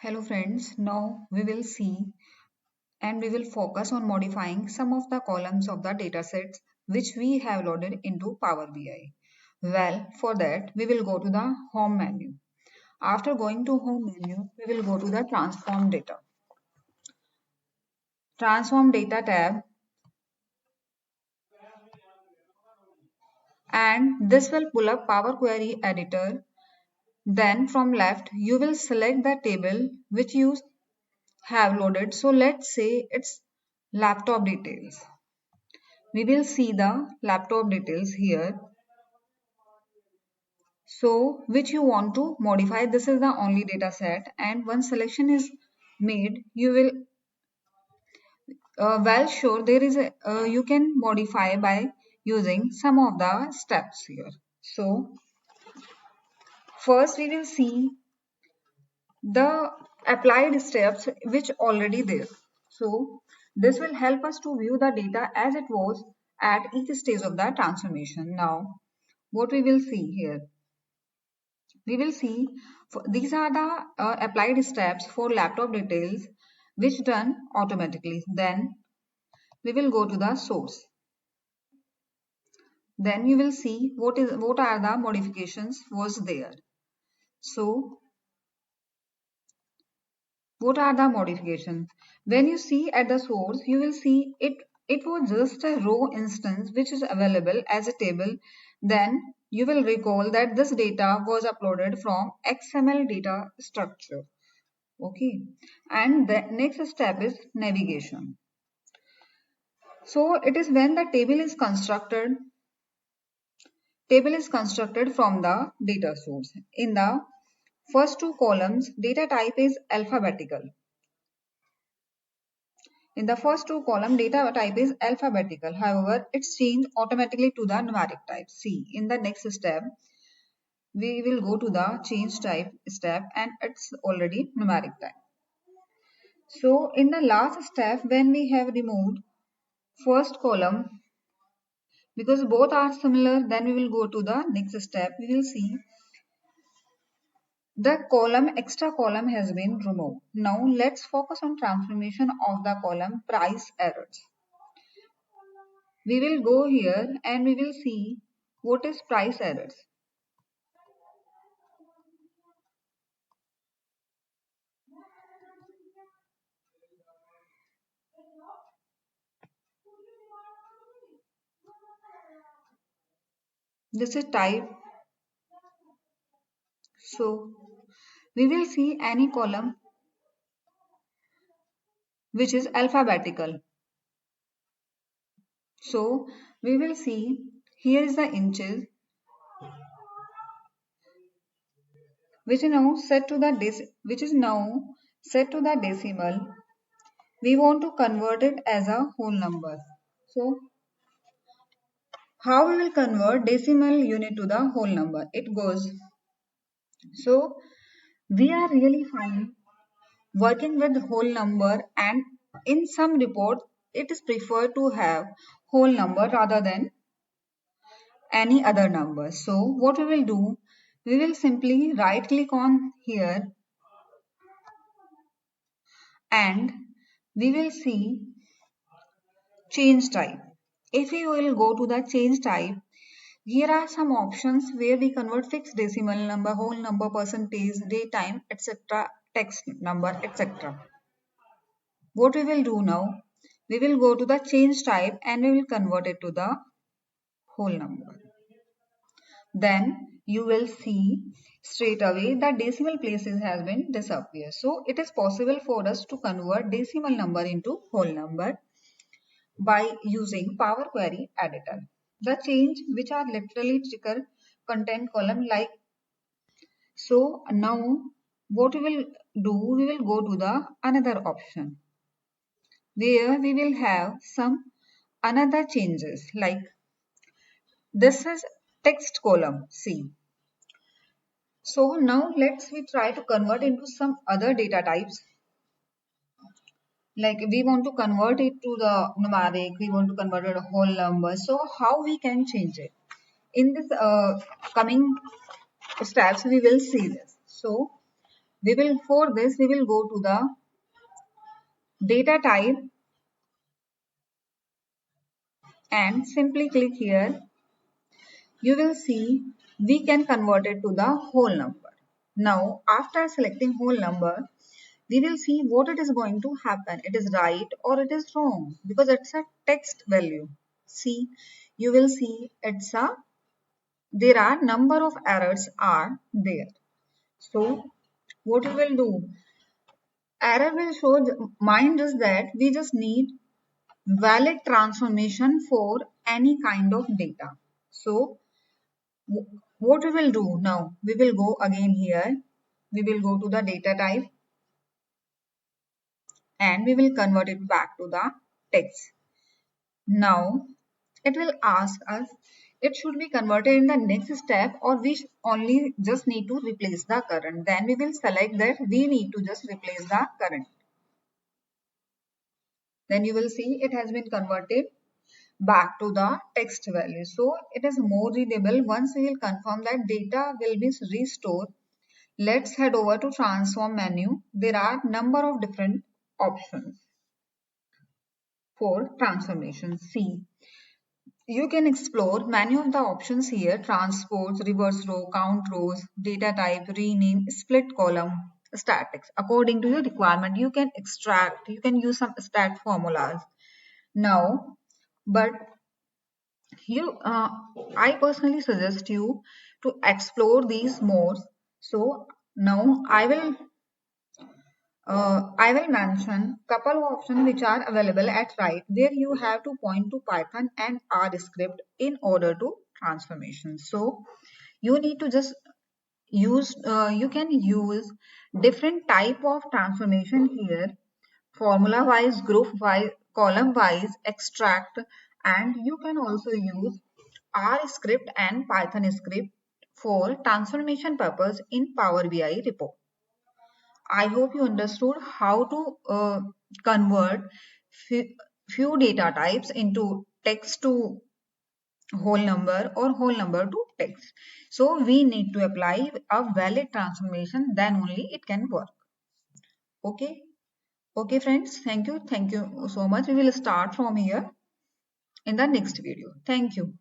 Hello friends, now we will see and we will focus on modifying some of the columns of the datasets which we have loaded into Power BI. Well, for that we will go to the home menu. After going to home menu, we will go to the transform data. Transform data tab, and this will pull up Power Query editor. Then from left you will select the table which you have loaded. So let's say it's laptop details. We will see the laptop details here. So which you want to modify. This is the only data set, and once selection is made, you will well sure there is a you can modify by using some of the steps here. So first we will see the applied steps which already there. So this will help us to view the data as it was at each stage of the transformation. Now what we will see here, we will see these are the applied steps for laptop details which done automatically. Then we will go to the source. Then you will see what are the modifications was there. So what are the modifications? When you see at the source, you will see it was just a row instance which is available as a table. Then you will recall that this data was uploaded from XML data structure. Okay, and the next step is navigation. So it is when the table is constructed from the data source. In the first two columns, data type is alphabetical. In the first two column, data type is alphabetical. However, it's changed automatically to the numeric type. See, in the next step, we will go to the change type step, and it's already numeric type. So in the last step, when we have removed first column, because both are similar, then we will go to the next step. We will see the extra column has been removed. Now let's focus on transformation of the column price errors. We will go here and we will see what is price errors. This is type. So we will see any column which is alphabetical. So we will see here is the inches which is now set to the decimal. We want to convert it as a whole number. So how we will convert decimal unit to the whole number? It goes. So we are really fine working with whole number, and in some report it is preferred to have whole number rather than any other number. So what we will do, we will simply right click on here and we will see change type. If we will go to the change type, here are some options where we convert fixed decimal number, whole number, percentage, day, time, etc., text number, etc. What we will do now, we will go to the change type and we will convert it to the whole number. Then you will see straight away that decimal places has been disappeared. So it is possible for us to convert decimal number into whole number by using Power Query Editor. The change which are literally trigger content column like so. Now what we will do, we will go to the another option where we will have some another changes like this is text column C. So now let's we try to convert into some other data types, like we want to convert it to the numeric, we want to convert it to whole number. So how we can change it? In this coming steps we will see this. So For this, we will go to the data type and simply click here. You will see we can convert it to the whole number. Now, after selecting whole number, we will see what it is going to happen. It is right or it is wrong because it's a text value. See, you will see there are number of errors are there. So, what we will do? Error will show, mind is that we just need valid transformation for any kind of data. So, what we will do now? We will go again here. We will go to the data type and we will convert it back to the text. Now, it will ask us it should be converted in the next step or we only just need to replace the current. Then we will select that we need to just replace the current. Then you will see it has been converted back to the text value. So it is more readable. Once we will confirm that data will be restored, let's head over to transform menu. There are number of different options for transformation. See, you can explore many of the options here: transports, reverse row, count rows, data type, rename, split column, statics. According to your requirement, you can extract, you can use some stat formulas. Now, but I personally suggest you to explore these more. So now I will mention couple of options which are available at right where you have to point to Python and R script in order to transformation. So you need to just you can use different type of transformation here: formula wise, group wise, column wise, extract, and you can also use R script and Python script for transformation purpose in Power BI report. I hope you understood how to convert few data types into text to whole number or whole number to text. So we need to apply a valid transformation, then only it can work. Okay. Okay, friends. Thank you. Thank you so much. We will start from here in the next video. Thank you.